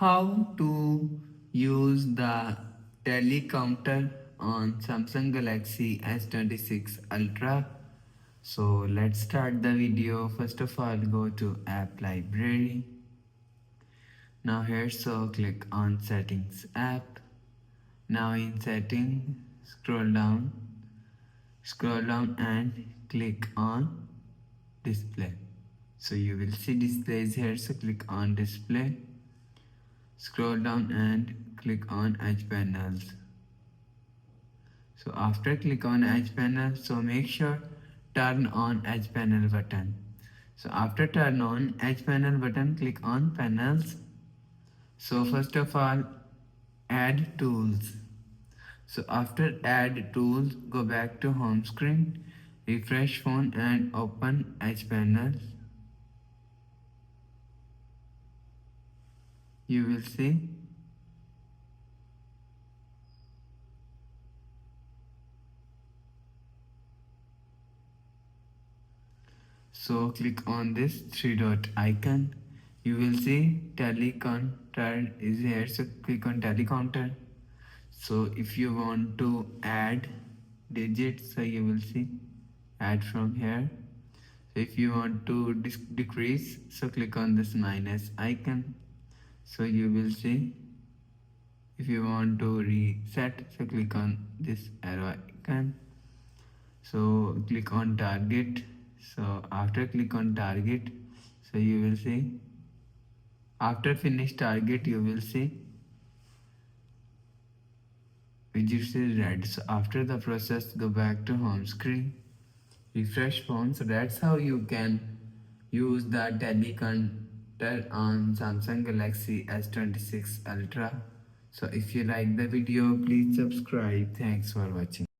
how to use the telecounter on Samsung Galaxy S26 Ultra. So let's start the video. First of all, go to app library. Now here, so click on settings app. Now in setting, scroll down and click on display. So you will see displays here, so click on display. Scroll down and click on edge panels. So after click on edge panel, so make sure turn on edge panel button. So after turn on edge panel button, click on panels. So first of all, add tools. So after add tools, go back to home screen, refresh phone and open edge panel. You will see. So click on this three dot icon. You will see telecounter is here. So click on telecounter. So if you want to add digits, so you will see add from here. So if you want to decrease, so click on this minus icon. So you will see. If you want to reset, so click on this arrow icon. So click on target. So after click on target, so you will see. After finish target, you will see widgets is red. So after the process, go back to home screen, refresh phone. So that's how you can use the telecounter on Samsung Galaxy S26 Ultra. So if you like the video, please subscribe. Thanks for watching.